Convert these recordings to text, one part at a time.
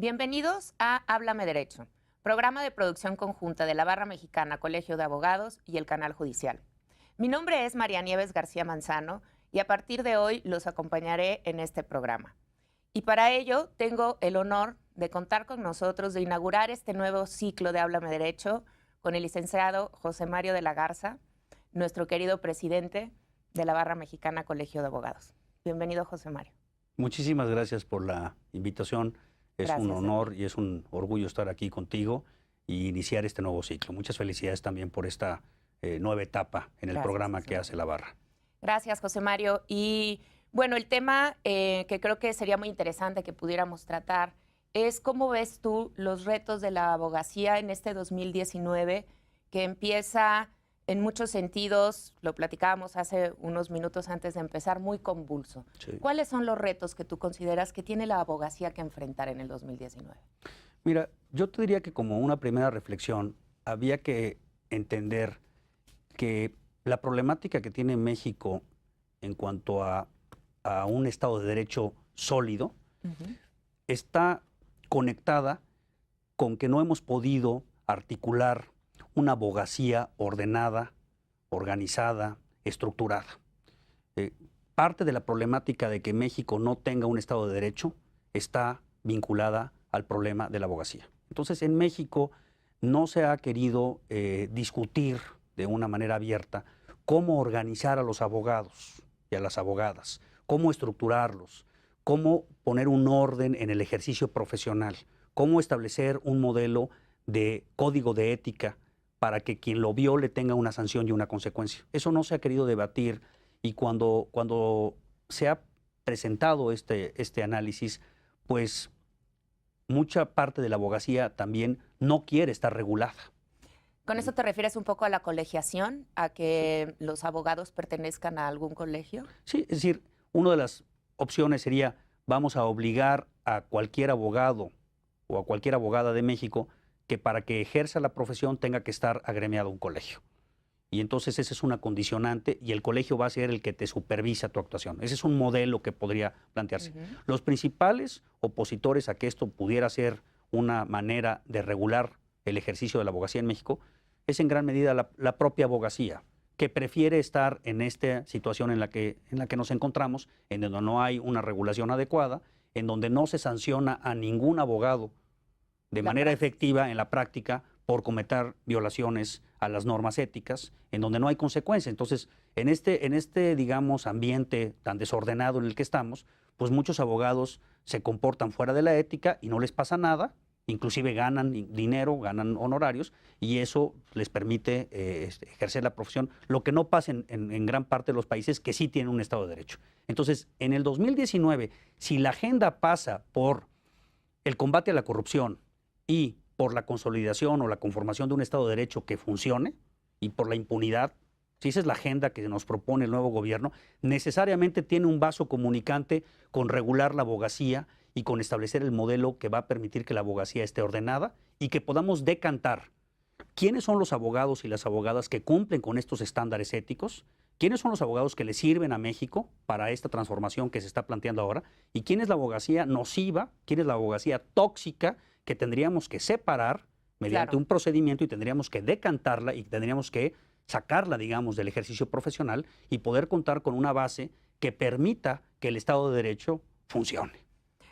Bienvenidos a Háblame Derecho, programa de producción conjunta de la Barra Mexicana, Colegio de Abogados y el Canal Judicial. Mi nombre es María Nieves García Manzano y a partir de hoy los acompañaré en este programa. Y para ello tengo el honor de contar con nosotros, de inaugurar este nuevo ciclo de Háblame Derecho con el licenciado José Mario de la Garza, nuestro querido presidente de la Barra Mexicana, Colegio de Abogados. Bienvenido, José Mario. Muchísimas gracias por la invitación. Es un honor y es un orgullo estar aquí contigo y iniciar este nuevo ciclo. Muchas felicidades también por esta nueva etapa en el programa que hace la Barra. Gracias, José Mario. Y bueno, el tema que creo que sería muy interesante que pudiéramos tratar es cómo ves tú los retos de la abogacía en este 2019 que empieza en muchos sentidos, lo platicábamos hace unos minutos antes de empezar, muy convulso. Sí. ¿Cuáles son los retos que tú consideras que tiene la abogacía que enfrentar en el 2019? Mira, yo te diría que como una primera reflexión, había que entender que la problemática que tiene México en cuanto a un Estado de Derecho sólido está conectada con que no hemos podido articular una abogacía ordenada, organizada, estructurada. Parte de la problemática de que México no tenga un Estado de Derecho está vinculada al problema de la abogacía. Entonces, en México no se ha querido discutir de una manera abierta cómo organizar a los abogados y a las abogadas, cómo estructurarlos, cómo poner un orden en el ejercicio profesional, cómo establecer un modelo de código de ética para que quien lo viole tenga una sanción y una consecuencia. Eso no se ha querido debatir y cuando se ha presentado este análisis, pues mucha parte de la abogacía también no quiere estar regulada. ¿Con eso te refieres un poco a la colegiación, a que los abogados pertenezcan a algún colegio? Sí, es decir, una de las opciones sería vamos a obligar a cualquier abogado o a cualquier abogada de México que para que ejerza la profesión tenga que estar agremiado a un colegio. Y entonces esa es una condicionante y el colegio va a ser el que te supervisa tu actuación. Ese es un modelo que podría plantearse. Los principales opositores a que esto pudiera ser una manera de regular el ejercicio de la abogacía en México es en gran medida la propia abogacía, que prefiere estar en esta situación en la que nos encontramos, en donde no hay una regulación adecuada, en donde no se sanciona a ningún abogado de manera efectiva en la práctica por cometer violaciones a las normas éticas, en donde no hay consecuencia. Entonces, en este, digamos, ambiente tan desordenado en el que estamos, pues muchos abogados se comportan fuera de la ética y no les pasa nada, inclusive ganan dinero, ganan honorarios, y eso les permite ejercer la profesión, lo que no pasa en gran parte de los países que sí tienen un Estado de Derecho. Entonces, en el 2019, si la agenda pasa por el combate a la corrupción, y por la consolidación o la conformación de un Estado de Derecho que funcione y por la impunidad, si esa es la agenda que nos propone el nuevo gobierno, necesariamente tiene un vaso comunicante con regular la abogacía y con establecer el modelo que va a permitir que la abogacía esté ordenada y que podamos decantar quiénes son los abogados y las abogadas que cumplen con estos estándares éticos, quiénes son los abogados que le sirven a México para esta transformación que se está planteando ahora y quién es la abogacía nociva, quién es la abogacía tóxica que tendríamos que separar mediante un procedimiento y tendríamos que decantarla y tendríamos que sacarla, digamos, del ejercicio profesional y poder contar con una base que permita que el Estado de Derecho funcione.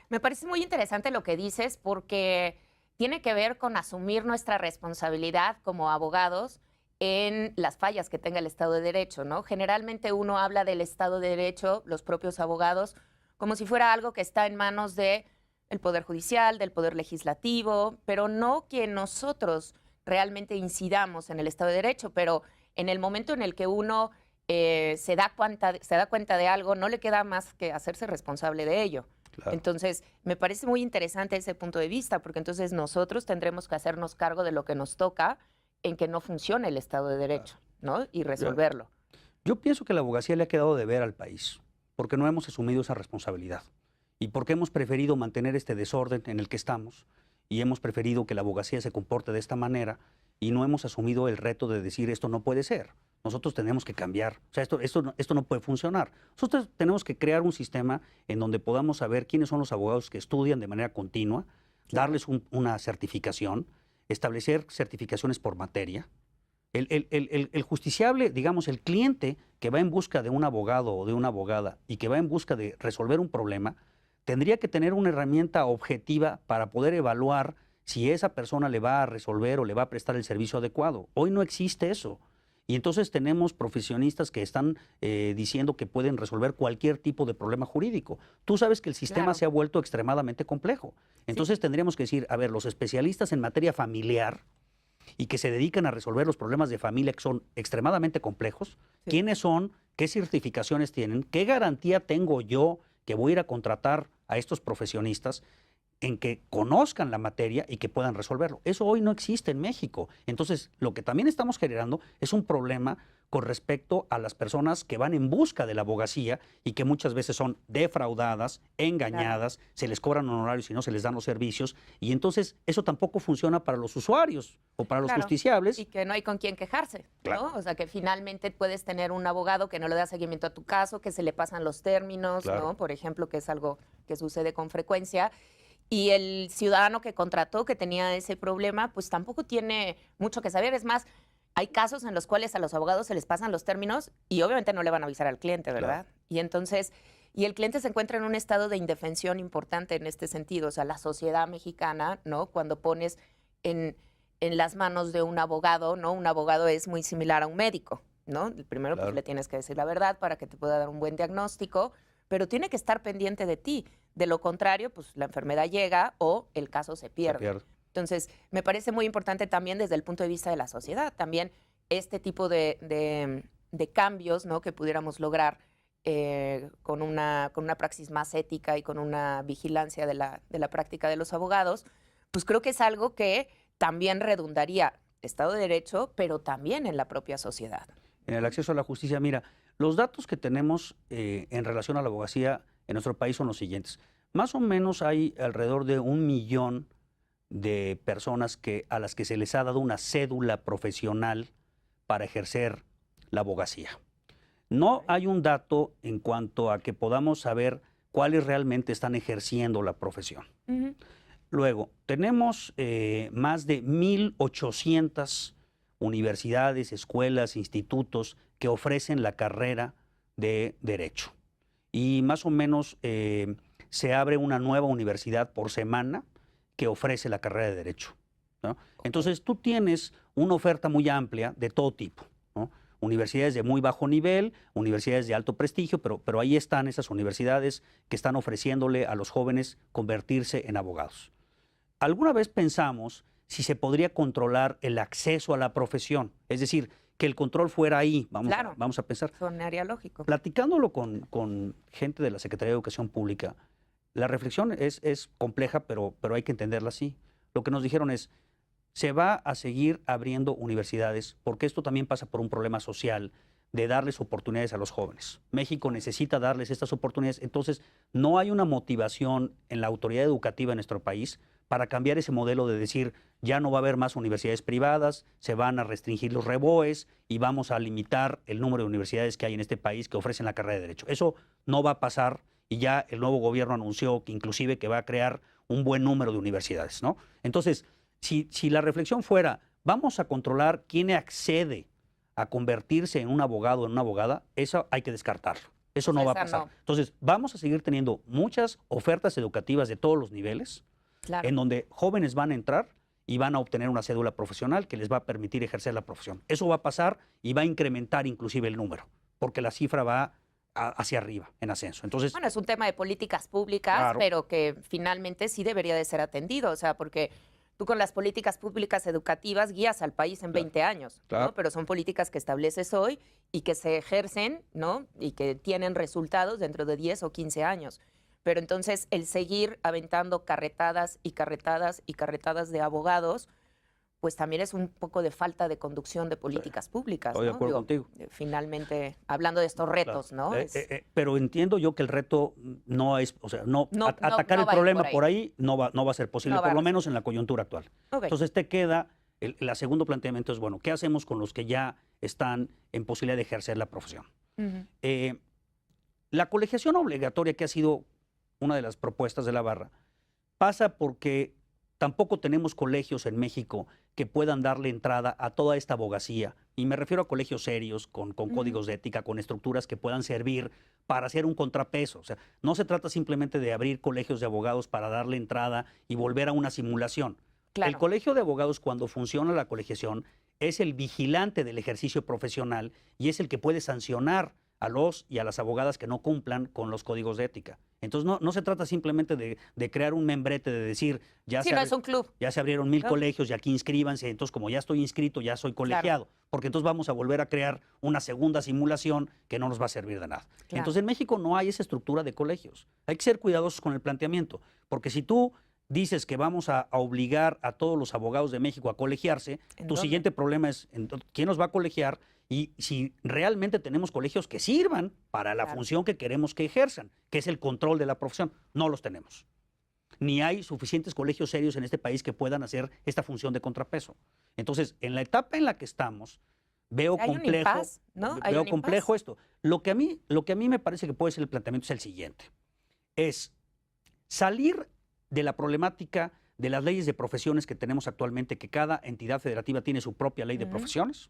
Me parece muy interesante lo que dices porque tiene que ver con asumir nuestra responsabilidad como abogados en las fallas que tenga el Estado de Derecho, ¿no? Generalmente uno habla del Estado de Derecho, los propios abogados, como si fuera algo que está en manos de el Poder Judicial, del Poder Legislativo, pero no que nosotros realmente incidamos en el Estado de Derecho, pero en el momento en el que uno se da cuenta de algo, no le queda más que hacerse responsable de ello. Claro. Entonces, me parece muy interesante ese punto de vista, porque entonces nosotros tendremos que hacernos cargo de lo que nos toca en que no funcione el Estado de Derecho, ¿no? Y resolverlo. Yo pienso que la abogacía le ha quedado de ver al país, porque no hemos asumido esa responsabilidad. Y porque hemos preferido mantener este desorden en el que estamos y hemos preferido que la abogacía se comporte de esta manera y no hemos asumido el reto de decir esto no puede ser. Nosotros tenemos que cambiar. O sea, esto no puede funcionar. Nosotros tenemos que crear un sistema en donde podamos saber quiénes son los abogados que estudian de manera continua, darles una certificación, establecer certificaciones por materia. El justiciable, digamos, el cliente que va en busca de un abogado o de una abogada y que va en busca de resolver un problema, tendría que tener una herramienta objetiva para poder evaluar si esa persona le va a resolver o le va a prestar el servicio adecuado. Hoy no existe eso. Y entonces tenemos profesionistas que están diciendo que pueden resolver cualquier tipo de problema jurídico. Tú sabes que el sistema se ha vuelto extremadamente complejo. Entonces tendríamos que decir, a ver, los especialistas en materia familiar y que se dedican a resolver los problemas de familia que son extremadamente complejos, ¿quiénes son? ¿Qué certificaciones tienen? ¿Qué garantía tengo yo que voy a ir a contratar a estos profesionistas en que conozcan la materia y que puedan resolverlo? Eso hoy no existe en México. Entonces, lo que también estamos generando es un problema con respecto a las personas que van en busca de la abogacía y que muchas veces son defraudadas, engañadas, se les cobran honorarios y no se les dan los servicios, y entonces eso tampoco funciona para los usuarios o para los justiciables. Y que no hay con quién quejarse, ¿no? O sea, que finalmente puedes tener un abogado que no le da seguimiento a tu caso, que se le pasan los términos, ¿no? Por ejemplo, que es algo que sucede con frecuencia. Y el ciudadano que contrató, que tenía ese problema, pues tampoco tiene mucho que saber. Es más, hay casos en los cuales a los abogados se les pasan los términos y obviamente no le van a avisar al cliente, ¿verdad? Y entonces, y el cliente se encuentra en un estado de indefensión importante en este sentido. O sea, la sociedad mexicana, ¿no? Cuando pones en las manos de un abogado, ¿no? Un abogado es muy similar a un médico, ¿no? Primero, pues le tienes que decir la verdad para que te pueda dar un buen diagnóstico, pero tiene que estar pendiente de ti. De lo contrario, pues la enfermedad llega o el caso se pierde. Entonces, me parece muy importante también desde el punto de vista de la sociedad, también este tipo de cambios, ¿no? Que pudiéramos lograr con una praxis más ética y con una vigilancia de la práctica de los abogados, pues creo que es algo que también redundaría Estado de Derecho, pero también en la propia sociedad. En el acceso a la justicia, mira, los datos que tenemos en relación a la abogacía en nuestro país son los siguientes. Más o menos hay alrededor de 1 millón de personas a las que se les ha dado una cédula profesional para ejercer la abogacía. No hay un dato en cuanto a que podamos saber cuáles realmente están ejerciendo la profesión. Luego, tenemos más de 1,800 universidades, escuelas, institutos que ofrecen la carrera de Derecho. Y más o menos se abre una nueva universidad por semana que ofrece la carrera de Derecho, ¿no? Entonces, tú tienes una oferta muy amplia de todo tipo, ¿no? Universidades de muy bajo nivel, universidades de alto prestigio, pero ahí están esas universidades que están ofreciéndole a los jóvenes convertirse en abogados. ¿Alguna vez pensamos si se podría controlar el acceso a la profesión? Es decir, que el control fuera ahí, vamos a pensar. Sonaría lógico. Platicándolo con gente de la Secretaría de Educación Pública, la reflexión es compleja, pero hay que entenderla así. Lo que nos dijeron es, se va a seguir abriendo universidades, porque esto también pasa por un problema social de darles oportunidades a los jóvenes. México necesita darles estas oportunidades, entonces no hay una motivación en la autoridad educativa en nuestro país para cambiar ese modelo de decir, ya no va a haber más universidades privadas, se van a restringir los reboes y vamos a limitar el número de universidades que hay en este país que ofrecen la carrera de Derecho. Eso no va a pasar y ya el nuevo gobierno anunció que inclusive que va a crear un buen número de universidades, ¿no? Entonces, si la reflexión fuera, vamos a controlar quién accede a convertirse en un abogado o en una abogada, eso hay que descartarlo. Eso no va a pasar. No. Entonces, vamos a seguir teniendo muchas ofertas educativas de todos los niveles, en donde jóvenes van a entrar y van a obtener una cédula profesional que les va a permitir ejercer la profesión. Eso va a pasar y va a incrementar inclusive el número, porque la cifra va hacia arriba, en ascenso. Entonces, bueno, es un tema de políticas públicas, pero que finalmente sí debería de ser atendido, o sea, porque tú con las políticas públicas educativas guías al país en 20 años, ¿no? Pero son políticas que estableces hoy y que se ejercen, ¿no? Y que tienen resultados dentro de 10 o 15 años. Pero entonces el seguir aventando carretadas y carretadas y carretadas de abogados, pues también es un poco de falta de conducción de políticas públicas, ¿no? Estoy de acuerdo contigo. Finalmente, hablando de estos retos, ¿no? Pero entiendo yo que el reto no es, o sea, atacar el problema por ahí no va a ser posible, por lo menos en la coyuntura actual. Entonces te queda, el segundo planteamiento es, bueno, ¿qué hacemos con los que ya están en posibilidad de ejercer la profesión? La colegiación obligatoria, que ha sido una de las propuestas de la barra, pasa porque tampoco tenemos colegios en México que puedan darle entrada a toda esta abogacía. Y me refiero a colegios serios, con códigos de ética, con estructuras que puedan servir para hacer un contrapeso. O sea, no se trata simplemente de abrir colegios de abogados para darle entrada y volver a una simulación. Claro. El colegio de abogados, cuando funciona la colegiación, es el vigilante del ejercicio profesional y es el que puede sancionar a los y a las abogadas que no cumplan con los códigos de ética. Entonces, no se trata simplemente de crear un membrete, de decir, Sí, no es un club. ya se abrieron 1000 No. colegios y aquí inscríbanse, entonces como ya estoy inscrito, ya soy colegiado, Claro. porque entonces vamos a volver a crear una segunda simulación que no nos va a servir de nada. Claro. Entonces, en México no hay esa estructura de colegios. Hay que ser cuidadosos con el planteamiento, porque si tú dices que vamos a obligar a todos los abogados de México a colegiarse, ¿En tu dónde? siguiente problema es quién nos va a colegiar y si realmente tenemos colegios que sirvan para la Claro. función que queremos que ejerzan, que es el control de la profesión. No los tenemos. Ni hay suficientes colegios serios en este país que puedan hacer esta función de contrapeso. Entonces, en la etapa en la que estamos, veo Hay un complejo, impas, ¿no? Hay veo un complejo impas. esto. Lo que a mí me parece que puede ser el planteamiento es el siguiente. Es salir de la problemática de las leyes de profesiones que tenemos actualmente, que cada entidad federativa tiene su propia ley de profesiones,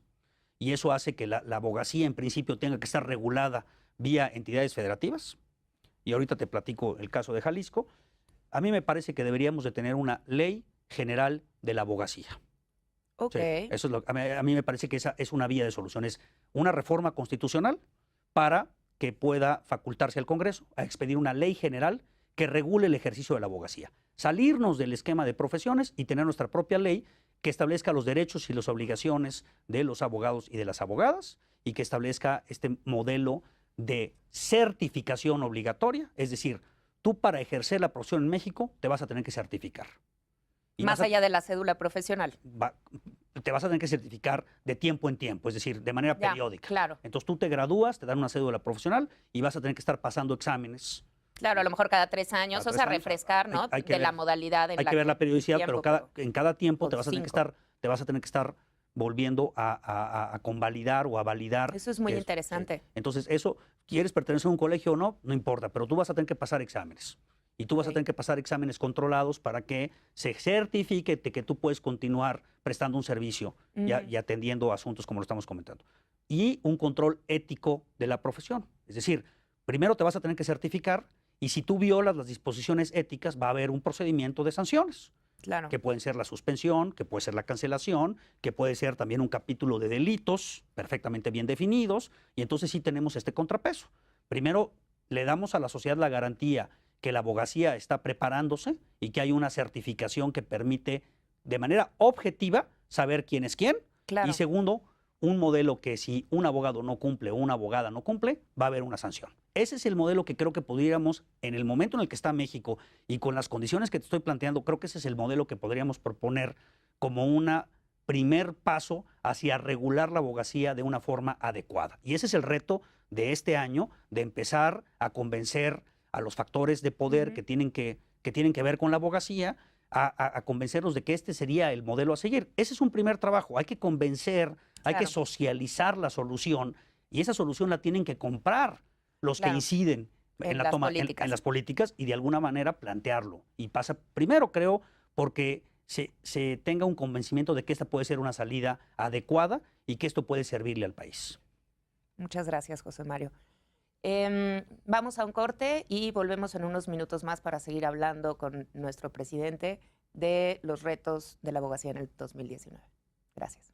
y eso hace que la abogacía en principio tenga que estar regulada vía entidades federativas. Y ahorita te platico el caso de Jalisco. A mí me parece que deberíamos de tener una ley general de la abogacía. Ok. Sí, eso es a mí me parece que esa es una vía de solución. Es una reforma constitucional para que pueda facultarse al Congreso a expedir una ley general que regule el ejercicio de la abogacía. Salirnos del esquema de profesiones y tener nuestra propia ley que establezca los derechos y las obligaciones de los abogados y de las abogadas y que establezca este modelo de certificación obligatoria. Es decir, tú para ejercer la profesión en México te vas a tener que certificar. Y Más vas a- allá de la cédula profesional. te vas a tener que certificar de tiempo en tiempo, es decir, de manera Ya, periódica. claro. Entonces tú te gradúas, te dan una cédula profesional y vas a tener que estar pasando exámenes. Claro, a lo mejor cada 3 años, Cada o sea, 3 años, refrescar, ¿no? hay que de la ver- modalidad en Hay que ver la periodicidad, tiempo, pero en cada tiempo o te vas a tener que 5. estar volviendo a convalidar o a validar. Eso es muy Sí. interesante. Entonces, eso, ¿quieres pertenecer a un colegio o no? No importa, pero tú vas a tener que pasar exámenes. Y tú vas a Ok. tener que pasar exámenes controlados para que se certifique de que tú puedes continuar prestando un servicio y atendiendo asuntos como lo estamos comentando. Y un control ético de la profesión. Es decir, primero te vas a tener que certificar y si tú violas las disposiciones éticas va a haber un procedimiento de sanciones, Claro. que pueden ser la suspensión, que puede ser la cancelación, que puede ser también un capítulo de delitos perfectamente bien definidos, y entonces sí tenemos este contrapeso. Primero, le damos a la sociedad la garantía que la abogacía está preparándose y que hay una certificación que permite de manera objetiva saber quién es quién. Claro. Y segundo, un modelo que si un abogado no cumple o una abogada no cumple, va a haber una sanción. Ese es el modelo que creo que podríamos, en el momento en el que está México y con las condiciones que te estoy planteando, creo que ese es el modelo que podríamos proponer como un primer paso hacia regular la abogacía de una forma adecuada. Y ese es el reto de este año, de empezar a convencer a los factores de poder que tienen que ver con la abogacía, a convencerlos de que este sería el modelo a seguir. Ese es un primer trabajo. Hay que convencer, hay que Claro. socializar la solución y esa solución la tienen que comprar los que Claro. inciden En la las toma, políticas. en las políticas y de alguna manera plantearlo. Y pasa primero, creo, porque se tenga un convencimiento de que esta puede ser una salida adecuada y que esto puede servirle al país. Muchas gracias, José Mario. Vamos a un corte y volvemos en unos minutos más para seguir hablando con nuestro presidente de los retos de la abogacía en el 2019. Gracias.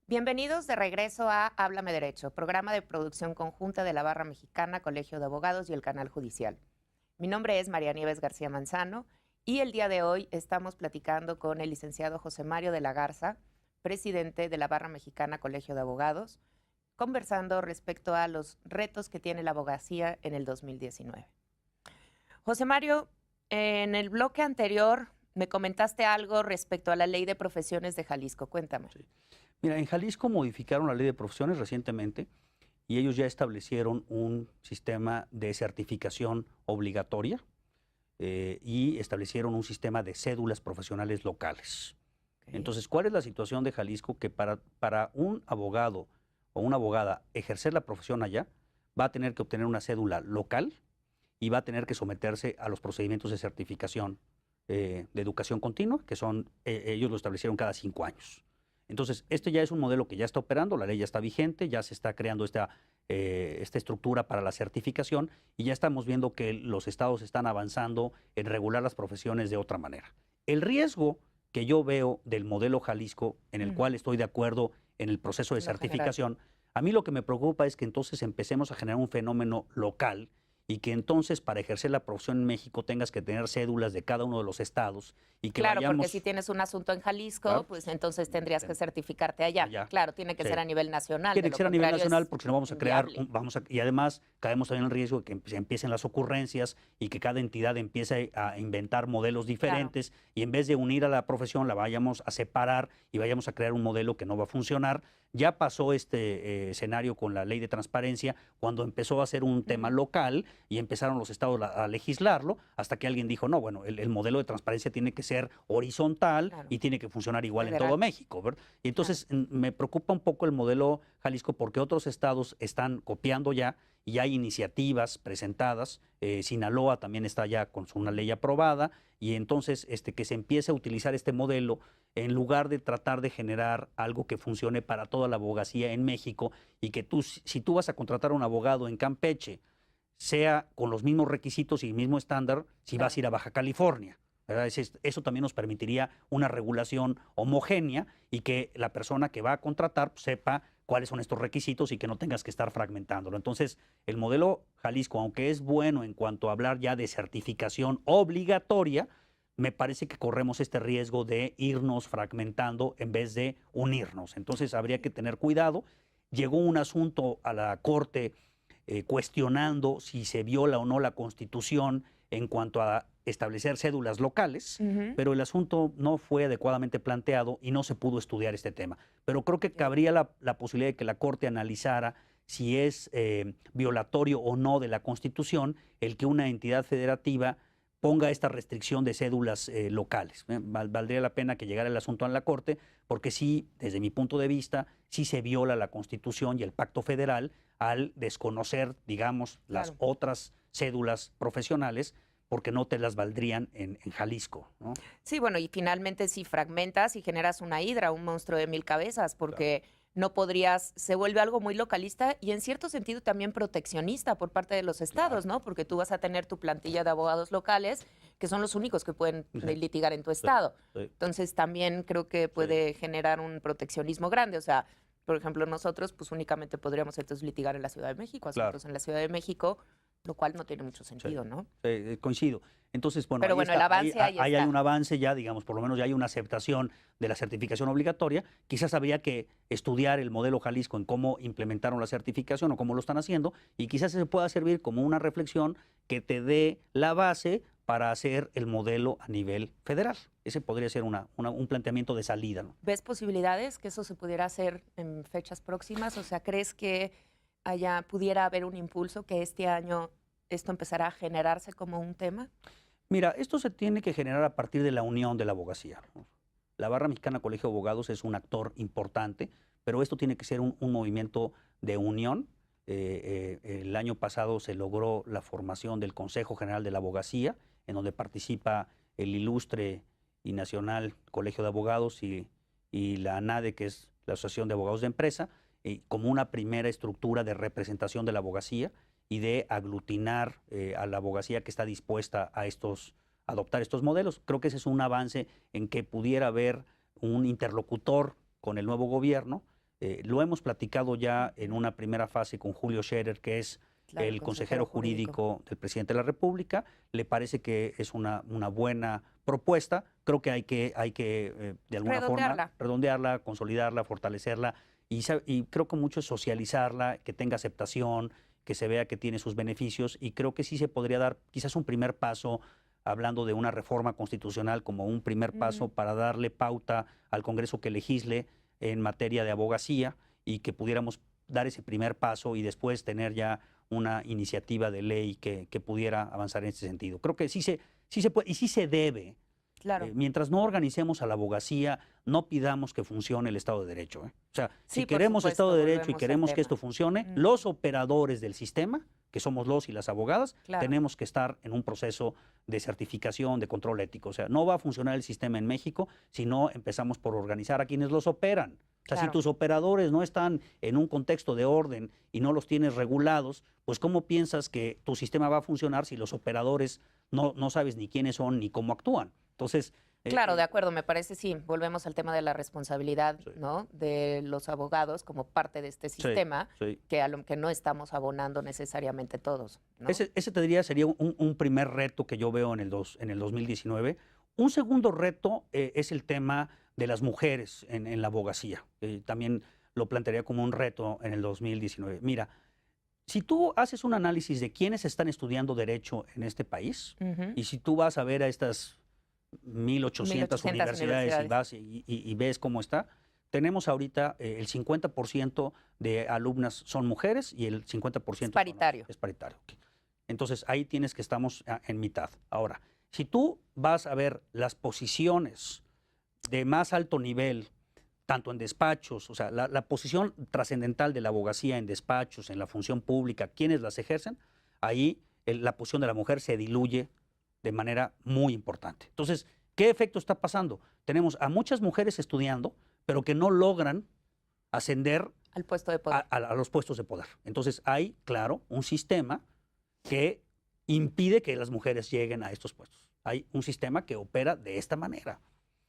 Bienvenidos de regreso a Háblame Derecho, programa de producción conjunta de la Barra Mexicana, Colegio de Abogados y el Canal Judicial. Mi nombre es María Nieves García Manzano y el día de hoy estamos platicando con el licenciado José Mario de la Garza, presidente de la Barra Mexicana, Colegio de Abogados, conversando respecto a los retos que tiene la abogacía en el 2019. José Mario, en el bloque anterior Me comentaste algo respecto a la Ley de Profesiones de Jalisco. Cuéntame. Sí. Mira, en Jalisco modificaron la ley de profesiones recientemente y ellos ya establecieron un sistema de certificación obligatoria y establecieron un sistema de cédulas profesionales locales. Ok. Entonces, ¿cuál es la situación de Jalisco? Que para un abogado o una abogada ejercer la profesión allá, va a tener que obtener una cédula local y va a tener que someterse a los procedimientos de certificación de educación continua, que son, ellos lo establecieron cada 5 años. Entonces, este ya es un modelo que ya está operando, la ley ya está vigente, ya se está creando esta estructura para la certificación y ya estamos viendo que los estados están avanzando en regular las profesiones de otra manera. El riesgo que yo veo del modelo Jalisco, en el cual estoy de acuerdo en el proceso de certificación, a mí lo que me preocupa es que entonces empecemos a generar un fenómeno local y que entonces para ejercer la profesión en México tengas que tener cédulas de cada uno de los estados y que Claro, vayamos... porque si tienes un asunto en Jalisco, Claro, pues entonces tendrías que certificarte allá. Claro, tiene que Sí. ser a nivel nacional. Tiene de que lo ser a nivel contrario nacional es porque si no vamos a crear, inviable. y además caemos también en el riesgo de que se empiecen las ocurrencias y que cada entidad empiece a inventar modelos diferentes y en vez de unir a la profesión la vayamos a separar y vayamos a crear un modelo que no va a funcionar. Ya pasó este escenario con la ley de transparencia cuando empezó a ser un tema local y empezaron los estados a legislarlo hasta que alguien dijo, no, bueno, el modelo de transparencia tiene que ser horizontal y tiene que funcionar igual en todo México, ¿verdad? Y entonces me preocupa un poco el modelo Jalisco porque otros estados están copiando ya y hay iniciativas presentadas. Sinaloa también está ya con una ley aprobada y entonces que se empiece a utilizar este modelo en lugar de tratar de generar algo que funcione para toda la abogacía en México y que tú, si tú vas a contratar a un abogado en Campeche, sea con los mismos requisitos y el mismo estándar si vas a ir a Baja California. ¿Verdad? Eso también nos permitiría una regulación homogénea y que la persona que va a contratar sepa cuáles son estos requisitos y que no tengas que estar fragmentándolo. Entonces, el modelo Jalisco, aunque es bueno en cuanto a hablar ya de certificación obligatoria, me parece que corremos este riesgo de irnos fragmentando en vez de unirnos. Entonces, habría que tener cuidado. Llegó un asunto a la Corte cuestionando si se viola o no la Constitución en cuanto a establecer cédulas locales, pero el asunto no fue adecuadamente planteado y no se pudo estudiar este tema. Pero creo que cabría la posibilidad de que la Corte analizara si es violatorio o no de la Constitución el que una entidad federativa ponga esta restricción de cédulas locales. Valdría la pena que llegara el asunto a la Corte, porque sí, desde mi punto de vista, sí se viola la Constitución y el Pacto Federal al desconocer, digamos, las otras cédulas profesionales, porque no te las valdrían en Jalisco, ¿no? Sí, bueno, y finalmente si fragmentas y generas una hidra, un monstruo de 1000 cabezas, porque no podrías, se vuelve algo muy localista y en cierto sentido también proteccionista por parte de los estados, ¿no? Porque tú vas a tener tu plantilla de abogados locales, que son los únicos que pueden litigar en tu estado. Entonces también creo que puede generar un proteccionismo grande, o sea, por ejemplo, nosotros pues únicamente podríamos entonces litigar en la Ciudad de México, asuntos en la Ciudad de México, lo cual no tiene mucho sentido, ¿no? Coincido. Entonces, bueno, pero bueno, el avance ahí hay un avance ya, digamos, por lo menos ya hay una aceptación de la certificación obligatoria. Quizás habría que estudiar el modelo Jalisco en cómo implementaron la certificación o cómo lo están haciendo y quizás se pueda servir como una reflexión que te dé la base para hacer el modelo a nivel federal. Ese podría ser un planteamiento de salida, ¿no? ¿Ves posibilidades que eso se pudiera hacer en fechas próximas? O sea, ¿crees que pudiera haber un impulso que este año esto empezará a generarse como un tema? Mira, esto se tiene que generar a partir de la unión de la abogacía, ¿no? La Barra Mexicana Colegio de Abogados es un actor importante, pero esto tiene que ser un movimiento de unión. El año pasado se logró la formación del Consejo General de la Abogacía, en donde participa el ilustre y nacional Colegio de Abogados y la ANADE, que es la Asociación de Abogados de Empresa, como una primera estructura de representación de la abogacía y de aglutinar a la abogacía que está dispuesta a adoptar estos modelos. Creo que ese es un avance en que pudiera haber un interlocutor con el nuevo gobierno. Lo hemos platicado ya en una primera fase con Julio Scherer, que es el consejero jurídico del presidente de la República. Le parece que es una buena propuesta. Creo que hay que de alguna forma redondearla, consolidarla, fortalecerla y creo que mucho es socializarla, que tenga aceptación, que se vea que tiene sus beneficios y creo que sí se podría dar quizás un primer paso hablando de una reforma constitucional como un primer paso para darle pauta al Congreso que legisle en materia de abogacía y que pudiéramos dar ese primer paso y después tener ya una iniciativa de ley que pudiera avanzar en ese sentido. Creo que sí se puede y sí se debe. Claro. Mientras no organicemos a la abogacía, no pidamos que funcione el Estado de Derecho. O sea, Sí, si por queremos supuesto, Estado de Derecho y volvemos al queremos que tema. esto funcione, los operadores del sistema, que somos los y las abogadas, Claro. tenemos que estar en un proceso de certificación, de control ético. O sea, no va a funcionar el sistema en México si no empezamos por organizar a quienes los operan. O sea, Claro. si tus operadores no están en un contexto de orden y no los tienes regulados, pues ¿cómo piensas que tu sistema va a funcionar si los operadores no sabes ni quiénes son ni cómo actúan? Entonces, Claro, de acuerdo, me parece, sí. Volvemos al tema de la responsabilidad, Sí. ¿no? De los abogados como parte de este sistema, sí. que a lo que no estamos abonando necesariamente todos, ¿no? Ese te diría sería un primer reto que yo veo en el 2019. Un segundo reto es el tema de las mujeres en la abogacía. También lo plantearía como un reto en el 2019. Mira, si tú haces un análisis de quiénes están estudiando derecho en este país, Ujú. y si tú vas a ver a estas 1.800 universidades y vas y ves cómo está, tenemos ahorita el 50% de alumnas son mujeres y el 50% Es paritario. es paritario. Ok. Entonces ahí tienes que estamos en mitad. Ahora, si tú vas a ver las posiciones de más alto nivel, tanto en despachos, o sea, la posición trascendental de la abogacía en despachos, en la función pública, quienes las ejercen, ahí la posición de la mujer se diluye de manera muy importante. Entonces, ¿qué efecto está pasando? Tenemos a muchas mujeres estudiando, pero que no logran ascender Al puesto de poder. a los puestos de poder. Entonces, hay, claro, un sistema que impide que las mujeres lleguen a estos puestos. Hay un sistema que opera de esta manera.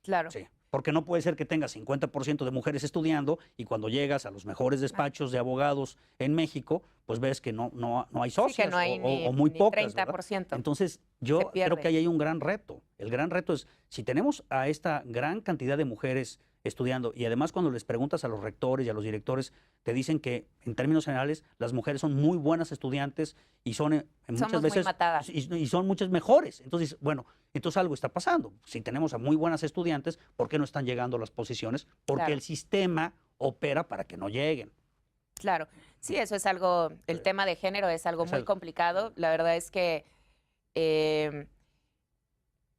Claro. Sí, porque no puede ser que tengas 50% de mujeres estudiando y cuando llegas a los mejores despachos de abogados en México, pues ves que no hay Sí, socias que no hay o muy ni pocas, ¿verdad? 30%. Entonces, Se yo creo pierde. que ahí hay un gran reto. El gran reto es, si tenemos a esta gran cantidad de mujeres estudiando y además cuando les preguntas a los rectores y a los directores, te dicen que en términos generales las mujeres son muy buenas estudiantes y son muchas Somos muy veces matadas. y son muchas mejores. Entonces, bueno, entonces algo está pasando. Si tenemos a muy buenas estudiantes, ¿por qué no están llegando a las posiciones? Porque Claro. el sistema opera para que no lleguen. Claro, sí, eso es algo, el Sí. tema de género es algo Es muy algo- complicado. La verdad es que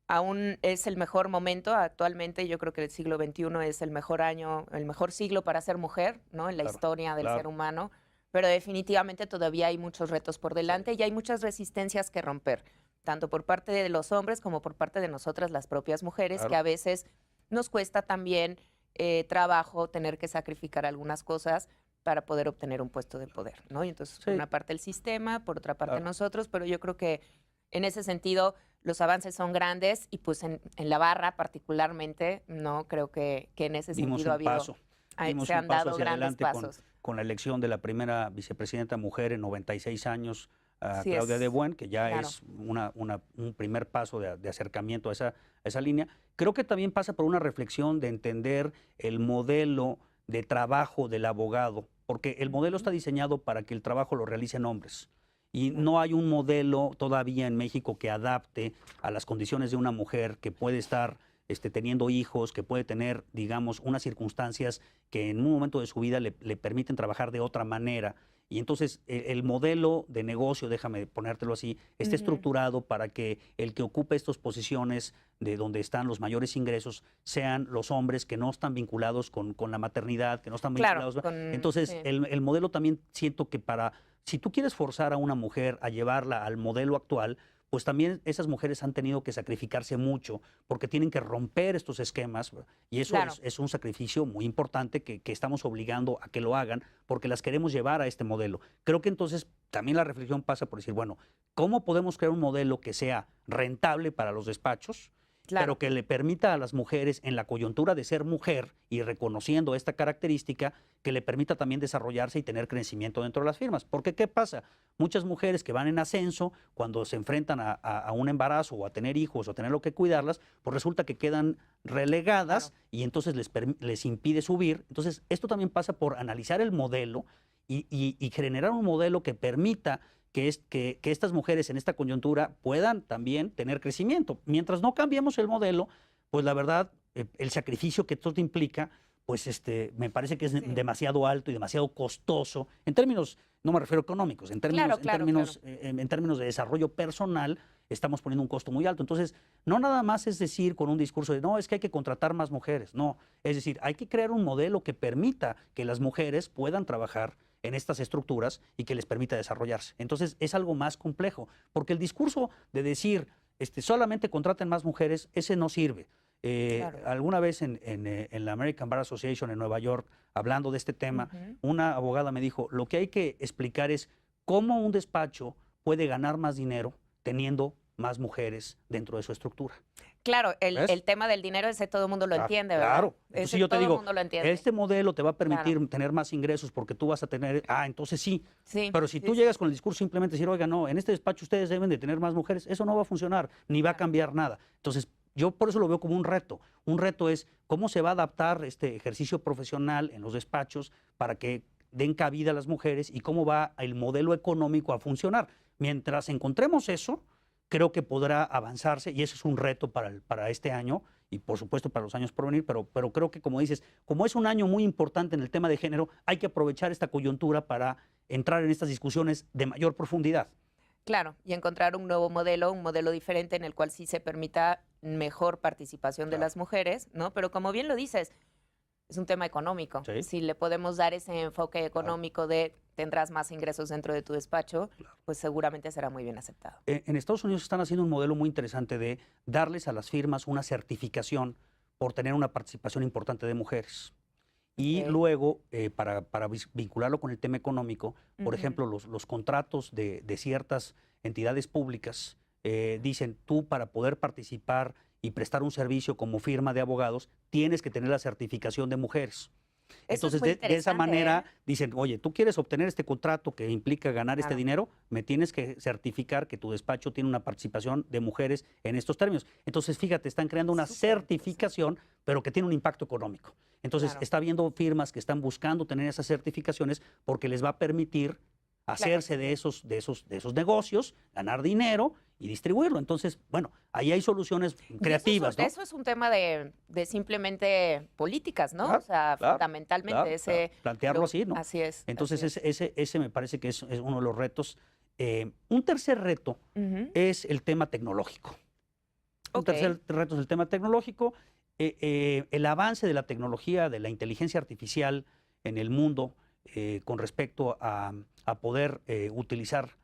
aún es el mejor momento actualmente. Yo creo que el siglo XXI es el mejor año, el mejor siglo para ser mujer, ¿no? En la Claro, historia del claro. ser humano. Pero definitivamente todavía hay muchos retos por delante y hay muchas resistencias que romper, tanto por parte de los hombres como por parte de nosotras, las propias mujeres, Claro. que a veces nos cuesta también trabajo tener que sacrificar algunas cosas para poder obtener un puesto de poder, ¿no? Y entonces, por Sí. una parte el sistema, por otra parte Claro. nosotros, pero yo creo que en ese sentido los avances son grandes y pues en la barra particularmente, no creo que en ese Dimos sentido ha un habido, paso. Dimos se un han paso dado hacia grandes adelante pasos. con la elección de la primera vicepresidenta mujer en 96 años, a Sí, Claudia es- de Buen, que ya claro. es un primer paso de acercamiento a esa línea. Creo que también pasa por una reflexión de entender el modelo de trabajo del abogado, porque el modelo está diseñado para que el trabajo lo realicen hombres. Y no hay un modelo todavía en México que adapte a las condiciones de una mujer que puede estar teniendo hijos, que puede tener, digamos, unas circunstancias que en un momento de su vida le permiten trabajar de otra manera. Y entonces el modelo de negocio, déjame ponértelo así, está estructurado para que el que ocupe estas posiciones de donde están los mayores ingresos sean los hombres que no están vinculados con la maternidad, que no están Claro, vinculados. con- Entonces, sí. el modelo también siento que si tú quieres forzar a una mujer a llevarla al modelo actual, pues también esas mujeres han tenido que sacrificarse mucho porque tienen que romper estos esquemas y eso Claro. es un sacrificio muy importante que estamos obligando a que lo hagan porque las queremos llevar a este modelo. Creo que entonces también la reflexión pasa por decir, bueno, ¿cómo podemos crear un modelo que sea rentable para los despachos? Claro. Pero que le permita a las mujeres, en la coyuntura de ser mujer y reconociendo esta característica, que le permita también desarrollarse y tener crecimiento dentro de las firmas. Porque, ¿qué pasa? Muchas mujeres que van en ascenso, cuando se enfrentan a un embarazo o a tener hijos o a tener lo que cuidarlas, pues resulta que quedan relegadas y entonces les impide subir. Entonces, esto también pasa por analizar el modelo y generar un modelo que permita que estas mujeres en esta coyuntura puedan también tener crecimiento. Mientras no cambiemos el modelo, pues la verdad, el sacrificio que todo implica, pues me parece que es demasiado alto y demasiado costoso, en términos, no me refiero económicos, en términos, en términos de desarrollo personal, estamos poniendo un costo muy alto. Entonces, no nada más es decir con un discurso de, no, es que hay que contratar más mujeres, no, es decir, hay que crear un modelo que permita que las mujeres puedan trabajar en estas estructuras y que les permita desarrollarse. Entonces, es algo más complejo, porque el discurso de decir, solamente contraten más mujeres, ese no sirve. Alguna vez en la American Bar Association en Nueva York, hablando de este tema, una abogada me dijo, lo que hay que explicar es cómo un despacho puede ganar más dinero teniendo más mujeres dentro de su estructura. Claro, el tema del dinero ese todo el mundo lo entiende, ¿verdad? Claro. Entonces yo te digo, este modelo te va a permitir tener más ingresos porque tú vas a tener, entonces sí. Pero si tú llegas con el discurso simplemente decir, oiga, no, en este despacho ustedes deben de tener más mujeres, eso no va a funcionar, ni va a cambiar nada. Entonces, yo por eso lo veo como un reto. Un reto es cómo se va a adaptar este ejercicio profesional en los despachos para que den cabida a las mujeres y cómo va el modelo económico a funcionar. Mientras encontremos eso, creo que podrá avanzarse y eso es un reto para este año y por supuesto para los años por venir, pero creo que como dices, como es un año muy importante en el tema de género, hay que aprovechar esta coyuntura para entrar en estas discusiones de mayor profundidad. Claro, y encontrar un nuevo modelo, un modelo diferente en el cual sí se permita mejor participación de las mujeres, ¿no? Pero como bien lo dices, es un tema económico. Si le podemos dar ese enfoque económico de tendrás más ingresos dentro de tu despacho, pues seguramente será muy bien aceptado. En Estados Unidos están haciendo un modelo muy interesante de darles a las firmas una certificación por tener una participación importante de mujeres. Y luego, para vincularlo con el tema económico, por ejemplo, los contratos de ciertas entidades públicas dicen, tú para poder participar y prestar un servicio como firma de abogados, tienes que tener la certificación de mujeres. Entonces, de esa manera, dicen, oye, tú quieres obtener este contrato que implica ganar este dinero, me tienes que certificar que tu despacho tiene una participación de mujeres en estos términos. Entonces, fíjate, están creando una certificación, pero que tiene un impacto económico. Entonces, está habiendo firmas que están buscando tener esas certificaciones porque les va a permitir hacerse de esos negocios, ganar dinero y distribuirlo. Entonces, bueno, ahí hay soluciones creativas, ¿no? Eso es un tema de simplemente políticas, ¿no? O sea, fundamentalmente plantearlo así, ¿no? Así es. Entonces, ese me parece que es uno de los retos. Un tercer reto es el tema tecnológico. Un tercer reto es el tema tecnológico. El avance de la tecnología, de la inteligencia artificial en el mundo con respecto a poder utilizar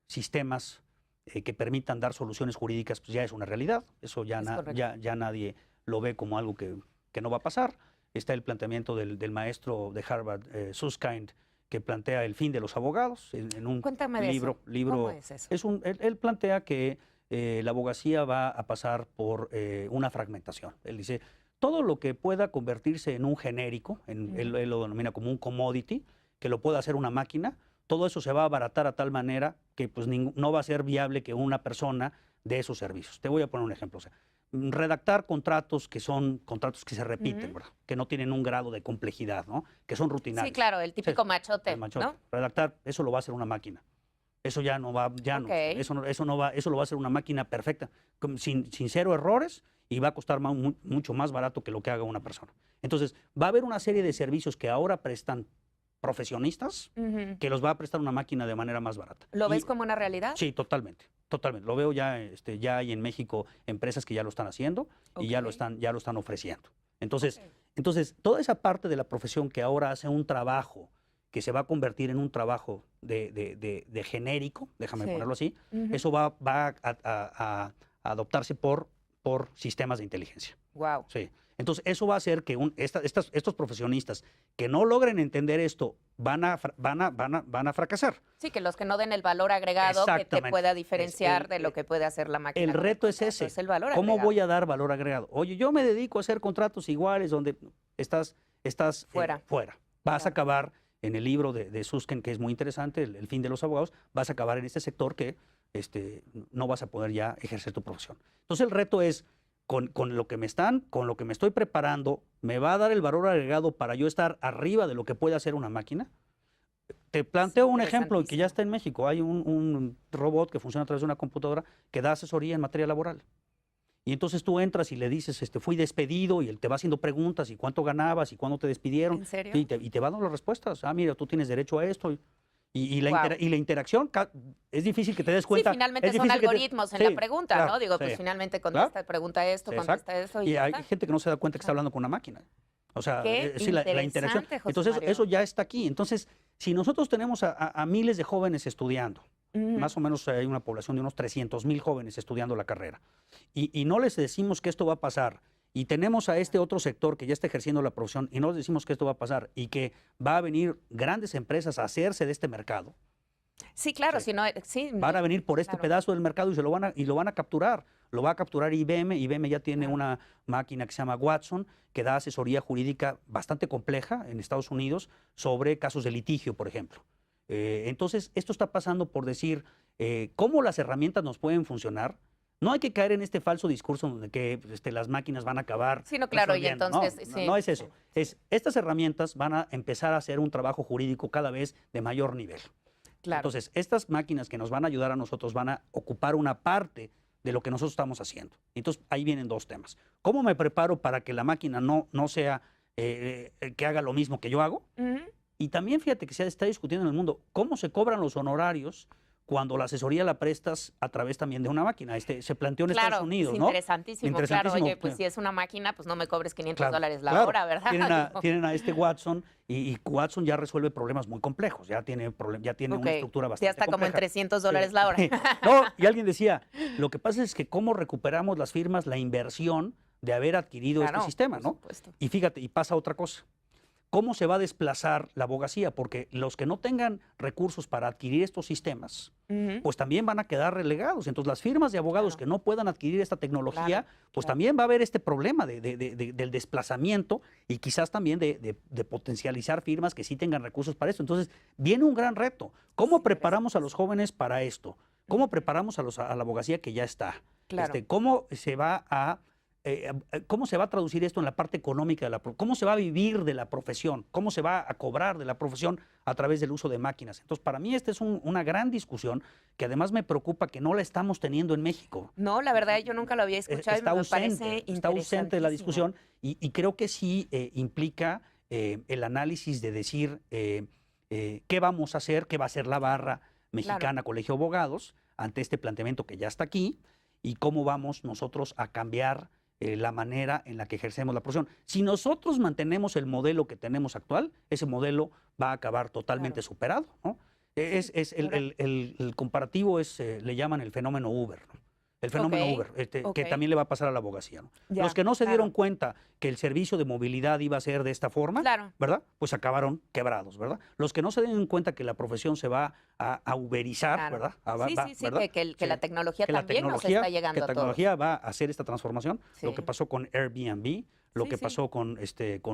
sistemas que permitan dar soluciones jurídicas, pues ya es una realidad. Eso ya nadie lo ve como algo que no va a pasar. Está el planteamiento del maestro de Harvard, Susskind, que plantea el fin de los abogados en un libro. ¿Cómo es eso? Él plantea que la abogacía va a pasar por una fragmentación. Él dice, todo lo que pueda convertirse en un genérico, él lo denomina como un commodity, que lo pueda hacer una máquina, todo eso se va a abaratar a tal manera que pues, no va a ser viable que una persona dé esos servicios. Te voy a poner un ejemplo. O sea, redactar contratos que son contratos que se repiten, ¿verdad? Que no tienen un grado de complejidad, ¿no? Que son rutinarios. Sí, claro, el típico machote, ¿no? Redactar, eso lo va a hacer una máquina. Eso ya no va, eso lo va a hacer una máquina perfecta, sin cero errores y va a costar mucho más barato que lo que haga una persona. Entonces, va a haber una serie de servicios que ahora prestan profesionistas que los va a prestar una máquina de manera más barata. ¿Lo ves como una realidad? Sí, totalmente. Lo veo ya hay en México empresas que ya lo están haciendo y ya lo están ofreciendo. Entonces, toda esa parte de la profesión que ahora hace un trabajo que se va a convertir en un trabajo de genérico, déjame ponerlo así, eso va a adoptarse por sistemas de inteligencia. Wow. Sí. Entonces, eso va a hacer que estos profesionistas que no logren entender esto van a fracasar. Sí, que los que no den el valor agregado que te pueda diferenciar de lo que puede hacer la máquina. El reto es ese. Es el valor ¿Cómo agregado? voy a dar valor agregado? Oye, yo me dedico a hacer contratos iguales donde estás fuera. Vas a acabar en el libro de Susskind, que es muy interesante, el fin de los abogados, vas a acabar en este sector que no vas a poder ya ejercer tu profesión. Entonces, el reto es con lo que me estoy preparando, ¿me va a dar el valor agregado para yo estar arriba de lo que puede hacer una máquina? te planteo un ejemplo que Interesantísimo. ya está en México. Hay un robot que funciona a través de una computadora que da asesoría en materia laboral. Y entonces tú entras y le dices, fui despedido, y él te va haciendo preguntas, y cuánto ganabas, y cuándo te despidieron. ¿En serio? Y te va dando las respuestas. Ah, mira, tú tienes derecho a esto. Y Guau. la interacción, es difícil que te des Sí, cuenta. finalmente es son difícil que te- algoritmos en Sí, la pregunta, claro, ¿no? Digo, sí, pues finalmente claro, contesta, pregunta esto, sí, contesta exacto. eso y Y ya hay está. gente que no se da cuenta que está Ajá. hablando con una máquina. O sea, Qué sí, la interacción. interesante, José Entonces, Mario. eso ya está aquí. Entonces, si nosotros tenemos a miles de jóvenes estudiando, Ujú. más o menos hay una población de unos 300,000 jóvenes estudiando la carrera, y no les decimos que esto va a pasar, y tenemos a este otro sector que ya está ejerciendo la profesión, y no les decimos que esto va a pasar, y que va a venir grandes empresas a hacerse de este mercado, Sí, claro, sí, si no, sí, van a venir por este claro. pedazo del mercado y lo van a capturar. Lo va a capturar IBM. IBM ya tiene Claro. una máquina que se llama Watson, que da asesoría jurídica bastante compleja en Estados Unidos sobre casos de litigio, por ejemplo. Entonces, esto está pasando por decir cómo las herramientas nos pueden funcionar. No hay que caer en este falso discurso donde que las máquinas van a acabar Sí, no, claro, y resolviendo. entonces, No, sí, no es eso. sí, Estas herramientas van a empezar a hacer un trabajo jurídico cada vez de mayor nivel. claro. Entonces, estas máquinas que nos van a ayudar a nosotros van a ocupar una parte de lo que nosotros estamos haciendo. Entonces, ahí vienen dos temas. ¿Cómo me preparo para que la máquina no sea que haga lo mismo que yo hago? Ujú. Y también fíjate que se está discutiendo en el mundo cómo se cobran los honorarios cuando la asesoría la prestas a través también de una máquina. Se planteó en Estados Claro, Unidos, es ¿no? interesantísimo, claro. Interesantísimo. Oye, pues si es una máquina, pues no me cobres $500 la Claro. hora, ¿verdad? Tienen a este Watson, y Watson ya resuelve problemas muy complejos, ya tiene una Ok, estructura ya bastante está como en compleja. $300 la hora. No, y alguien decía, lo que pasa es que cómo recuperamos las firmas la inversión de haber adquirido Claro, este sistema, por ¿no? supuesto. Y fíjate, y pasa otra cosa. ¿Cómo se va a desplazar la abogacía? Porque los que no tengan recursos para adquirir estos sistemas, Ujú. pues también van a quedar relegados. Entonces, las firmas de abogados Claro. que no puedan adquirir esta tecnología, Claro, pues claro. también va a haber este problema del desplazamiento, y quizás también de potencializar firmas que sí tengan recursos para esto. Entonces, viene un gran reto. ¿Cómo Sí, preparamos a los interesantísimo. jóvenes para esto? ¿Cómo Ujú. preparamos a la abogacía que ya está? Claro. ¿Cómo se va ¿Cómo se va a traducir esto en la parte económica cómo se va a vivir de la profesión? ¿Cómo se va a cobrar de la profesión a través del uso de máquinas? Entonces, para mí esta es una gran discusión que además me preocupa que no la estamos teniendo en México. No, la verdad yo nunca lo había escuchado y me parece Está ausente de la interesantísimo. discusión, y creo que sí implica el análisis de decir qué vamos a hacer, qué va a hacer la barra mexicana Colegio de Abogados ante este planteamiento que ya está aquí, y cómo vamos nosotros a cambiar la manera en la que ejercemos la profesión. Si nosotros mantenemos el modelo que tenemos actual, ese modelo va a acabar totalmente superado, ¿no? El comparativo le llaman el fenómeno Uber, ¿no? El fenómeno Ok, Uber, ok. que también le va a pasar a la abogacía, ¿no? Ya, Los que no se claro. dieron cuenta que el servicio de movilidad iba a ser de esta forma, Claro. ¿verdad? Pues acabaron quebrados, ¿verdad? Los que no se dieron cuenta que la profesión se va a uberizar, Claro. ¿verdad? Sí, ¿verdad? que la tecnología Que la también nos tecnología, está llegando que a la todos. tecnología va a hacer esta transformación. Lo Sí. que pasó con Airbnb, lo Sí, que sí. pasó con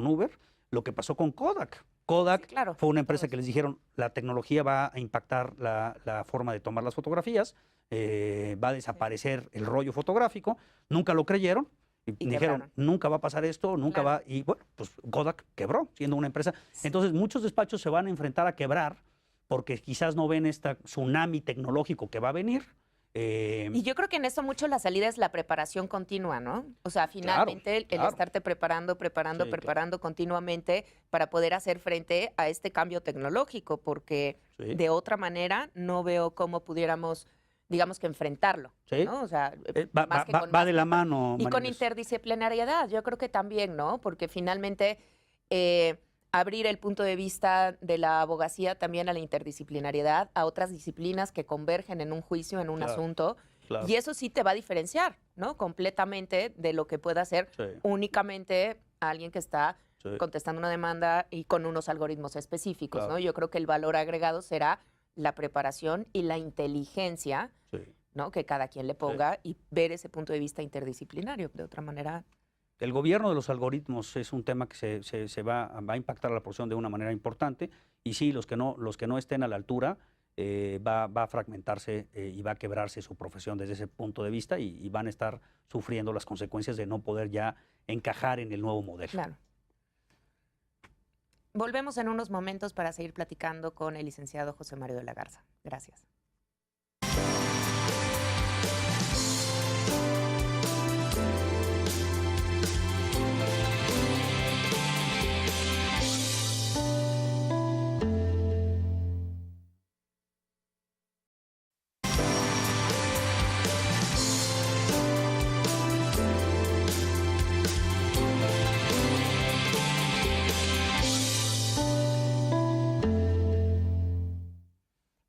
Uber, lo que pasó con Kodak. Sí, Kodak claro, fue una empresa todos. que les dijeron, la tecnología va a impactar la forma de tomar las fotografías, va a desaparecer el rollo fotográfico. Nunca lo creyeron. Y dijeron, quebraron. nunca va a pasar esto, nunca Claro. va. Y bueno, pues Kodak quebró, siendo una empresa. Sí. Entonces, muchos despachos se van a enfrentar a quebrar porque quizás no ven este tsunami tecnológico que va a venir. Y yo creo que en eso mucho la salida es la preparación continua, ¿no? O sea, finalmente el claro. estarte preparando Sí, claro. continuamente para poder hacer frente a este cambio tecnológico, porque Sí. de otra manera no veo cómo pudiéramos, digamos que enfrentarlo, Sí. ¿no? O sea, Va con de más la mano, y María con Inés. interdisciplinariedad, yo creo que también, ¿no? Porque finalmente abrir el punto de vista de la abogacía también a la interdisciplinariedad, a otras disciplinas que convergen en un juicio, en un Claro, asunto, claro. y eso sí te va a diferenciar, ¿no? Completamente de lo que pueda hacer Sí, únicamente alguien que está sí, contestando una demanda y con unos algoritmos específicos, Claro. ¿no? Yo creo que el valor agregado será la preparación y la inteligencia, sí. ¿no? Que cada quien le ponga y ver ese punto de vista interdisciplinario. De otra manera, El gobierno de los algoritmos es un tema que se va a impactar a la profesión de una manera importante, y sí, los que no estén a la altura, va a fragmentarse y va a quebrarse su profesión desde ese punto de vista, y van a estar sufriendo las consecuencias de no poder ya encajar en el nuevo modelo. claro. Volvemos en unos momentos para seguir platicando con el licenciado José Mario de la Garza. Gracias.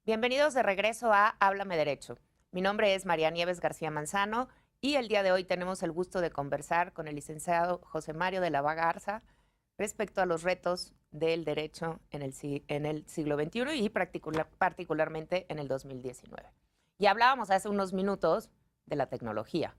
Bienvenidos de regreso a Háblame Derecho. Mi nombre es María Nieves García Manzano y el día de hoy tenemos el gusto de conversar con el licenciado José Mario de la Garza respecto a los retos del derecho en el siglo XXI y particularmente en el 2019. Y hablábamos hace unos minutos de la tecnología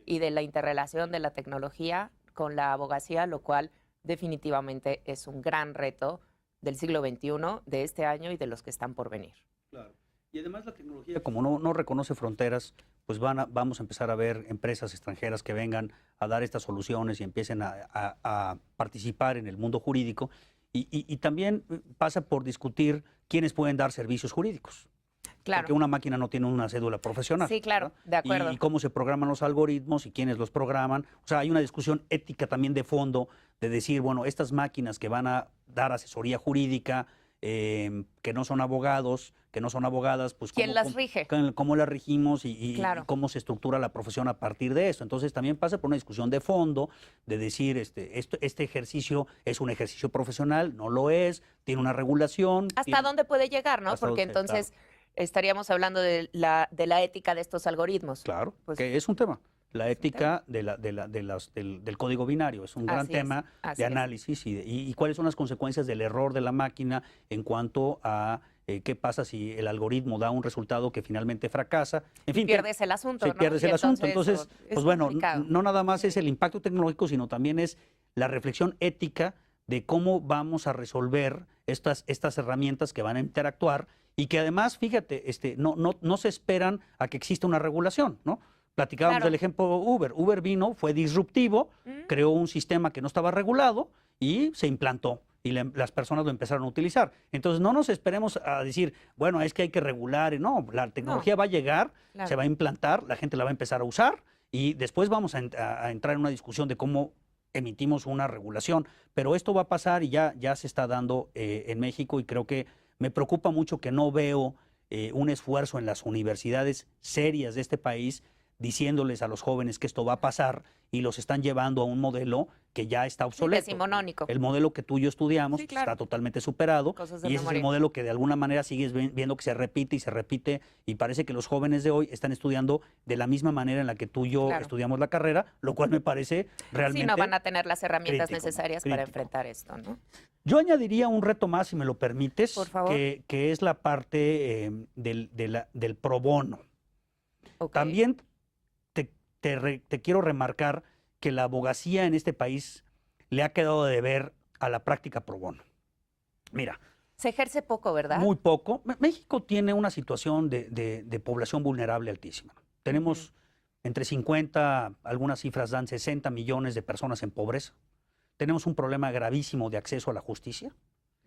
y de la interrelación de la tecnología con la abogacía, lo cual definitivamente es un gran reto del siglo XXI, de este año y de los que están por venir. Claro. Y además la tecnología, como no reconoce fronteras, pues vamos a empezar a ver empresas extranjeras que vengan a dar estas soluciones y empiecen a participar en el mundo jurídico. Y también pasa por discutir quiénes pueden dar servicios jurídicos. Claro. Porque una máquina no tiene una cédula profesional. Sí, claro, ¿verdad? de acuerdo. Y cómo se programan los algoritmos y quiénes los programan. O sea, hay una discusión ética también de fondo de decir, bueno, estas máquinas que van a dar asesoría jurídica, que no son abogados, que no son abogadas, pues ¿quién las rige? ¿Cómo las regimos y Claro. cómo se estructura la profesión a partir de eso? Entonces también pasa por una discusión de fondo, de decir, este ejercicio es un ejercicio profesional, no lo es, tiene una regulación. ¿Hasta dónde puede llegar, no? Porque entonces estaríamos hablando de la ética de estos algoritmos. Claro, pues, que es un tema. La ética del código binario es un gran tema de análisis y cuáles son las consecuencias del error de la máquina en cuanto a qué pasa si el algoritmo da un resultado que finalmente fracasa. En fin, pierdes el asunto, ¿no? Pierdes el asunto. Entonces, pues bueno, no nada más es el impacto tecnológico, sino también es la reflexión ética de cómo vamos a resolver estas herramientas que van a interactuar y que además, fíjate, no se esperan a que exista una regulación, ¿no? Platicábamos del ejemplo Uber. Uber vino, fue disruptivo, creó un sistema que no estaba regulado y se implantó. Y las personas lo empezaron a utilizar. Entonces, no nos esperemos a decir, bueno, es que hay que regular. No, la tecnología va a llegar, se va a implantar, la gente la va a empezar a usar y después vamos a entrar en una discusión de cómo emitimos una regulación. Pero esto va a pasar y ya se está dando en México y creo que me preocupa mucho que no veo un esfuerzo en las universidades serias de este país diciéndoles a los jóvenes que esto va a pasar y los están llevando a un modelo que ya está obsoleto. Decimonónico. El modelo que tú y yo estudiamos está totalmente superado y ese es el modelo que de alguna manera sigues viendo que se repite y se repite y parece que los jóvenes de hoy están estudiando de la misma manera en la que tú y yo estudiamos la carrera, lo cual me parece realmente sí, no van a tener las herramientas necesarias para enfrentar esto, ¿no? Yo añadiría un reto más, si me lo permites, por favor, que es la parte del pro bono. También te quiero remarcar que la abogacía en este país le ha quedado de deber a la práctica pro bono. Mira. Se ejerce poco, ¿verdad? Muy poco. México tiene una situación de población vulnerable altísima. Tenemos entre 50, algunas cifras dan 60 millones de personas en pobreza. Tenemos un problema gravísimo de acceso a la justicia.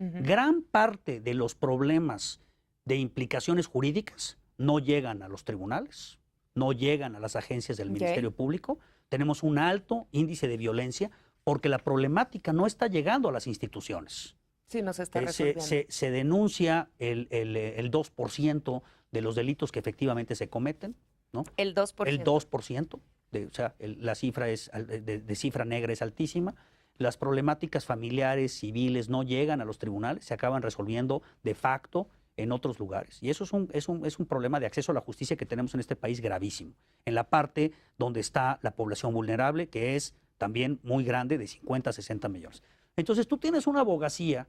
Gran parte de los problemas de implicaciones jurídicas no llegan a los tribunales, no llegan a las agencias del Ministerio Público. Tenemos un alto índice de violencia porque la problemática no está llegando a las instituciones. Sí, no se está resolviendo. Se denuncia el 2% de los delitos que efectivamente se cometen, ¿no? El 2%. El 2%. O sea, la cifra de cifra negra es altísima. Las problemáticas familiares, civiles, no llegan a los tribunales, se acaban resolviendo de facto en otros lugares. Y eso es un problema de acceso a la justicia que tenemos en este país gravísimo. En la parte donde está la población vulnerable, que es también muy grande, de 50 a 60 millones. Entonces tú tienes una abogacía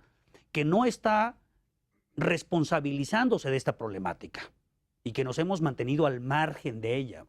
que no está responsabilizándose de esta problemática y que nos hemos mantenido al margen de ella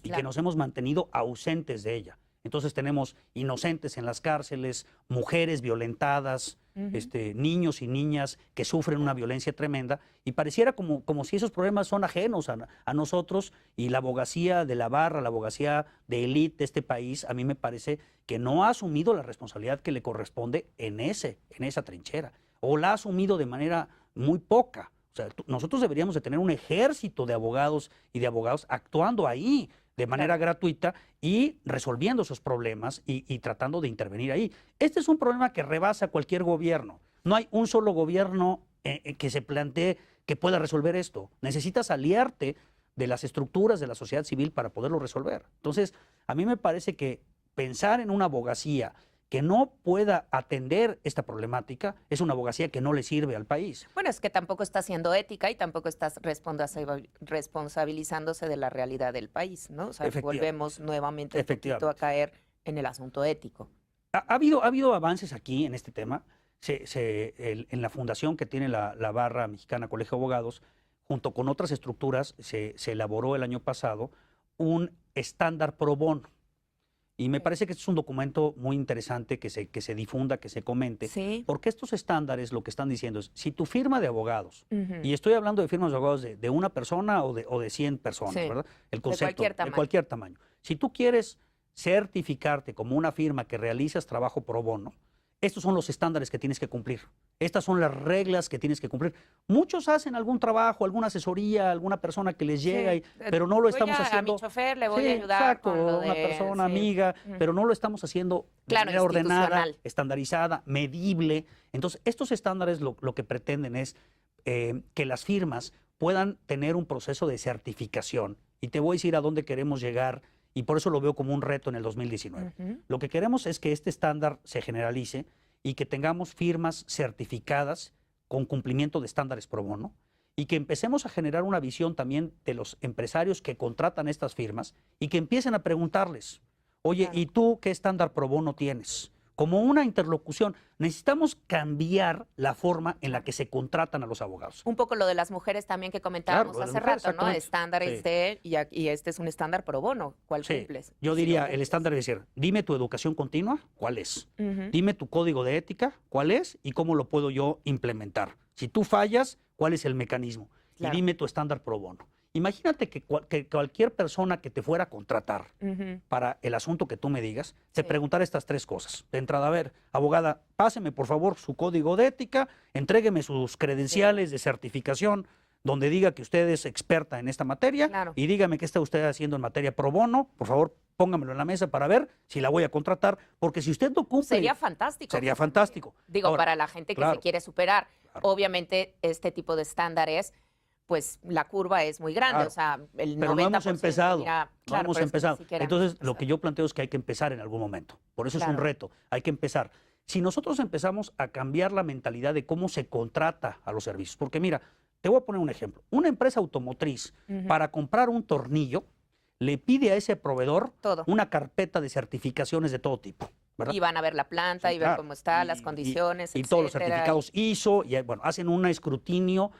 y que nos hemos mantenido ausentes de ella. Entonces tenemos inocentes en las cárceles, mujeres violentadas, niños y niñas que sufren una violencia tremenda y pareciera como si esos problemas son ajenos a nosotros y la abogacía de la barra, la abogacía de élite de este país, a mí me parece que no ha asumido la responsabilidad que le corresponde en esa trinchera. o la ha asumido de manera muy poca. O sea, nosotros deberíamos de tener un ejército de abogados y de abogados actuando ahí de manera gratuita y resolviendo esos problemas y tratando de intervenir ahí. Este es un problema que rebasa cualquier gobierno. No hay un solo gobierno que se plantee que pueda resolver esto. Necesitas aliarte de las estructuras de la sociedad civil para poderlo resolver. Entonces, a mí me parece que pensar en una abogacía que no pueda atender esta problemática es una abogacía que no le sirve al país. Bueno, es que tampoco está siendo ética y tampoco estás responsabilizándose de la realidad del país, ¿no? O sea, volvemos nuevamente un poquito a caer en el asunto ético. Ha habido avances aquí en este tema. En la fundación que tiene la Barra Mexicana Colegio de Abogados, junto con otras estructuras, se elaboró el año pasado un estándar pro bono. Y me parece que este es un documento muy interesante que se difunda, que se comente, porque estos estándares lo que están diciendo es, si tu firma de abogados, y estoy hablando de firmas de abogados de una persona o de 100 personas, ¿verdad? El concepto, de cualquier tamaño. Si tú quieres certificarte como una firma que realizas trabajo pro bono, estos son los estándares que tienes que cumplir. Estas son las reglas que tienes que cumplir. Muchos hacen algún trabajo, alguna asesoría, alguna persona que les llega, pero no lo estamos haciendo. A mi chofer le voy a ayudar. Exacto, una persona amiga, pero no lo estamos haciendo de manera ordenada, estandarizada, medible. Entonces, estos estándares lo que pretenden es que las firmas puedan tener un proceso de certificación. Y te voy a decir a dónde queremos llegar. Y por eso lo veo como un reto en el 2019. Lo que queremos es que este estándar se generalice y que tengamos firmas certificadas con cumplimiento de estándares pro bono y que empecemos a generar una visión también de los empresarios que contratan estas firmas y que empiecen a preguntarles, oye, ¿y tú qué estándar pro bono tienes? Como una interlocución. Necesitamos cambiar la forma en la que se contratan a los abogados. Un poco lo de las mujeres también que comentábamos hace rato, ¿no? Estándares y este es un estándar pro bono. ¿Cuál cumples? Yo diría, el estándar es decir, dime tu educación continua, ¿cuál es? Dime tu código de ética, ¿cuál es? Y cómo lo puedo yo implementar. Si tú fallas, ¿cuál es el mecanismo? Y dime tu estándar pro bono. Imagínate que cualquier persona que te fuera a contratar para el asunto que tú me digas, te preguntara estas tres cosas. De entrada, a ver, abogada, páseme por favor su código de ética, entrégueme sus credenciales de certificación donde diga que usted es experta en esta materia y dígame qué está usted haciendo en materia pro bono. Por favor, póngamelo en la mesa para ver si la voy a contratar, porque si usted no cumple... Sería fantástico. Sería fantástico. Digo, ahora, para la gente que se quiere superar. Obviamente, este tipo de estándares, pues la curva es muy grande, o sea, el 90%. Pero no hemos empezado, no hemos empezado. Entonces, lo que yo planteo es que hay que empezar en algún momento. Por eso es un reto, hay que empezar. Si nosotros empezamos a cambiar la mentalidad de cómo se contrata a los servicios, porque mira, te voy a poner un ejemplo. Una empresa automotriz, para comprar un tornillo, le pide a ese proveedor una carpeta de certificaciones de todo tipo, ¿verdad? Y van a ver la planta y ver cómo está, las condiciones, y todos los certificados ISO, y bueno, hacen un escrutinio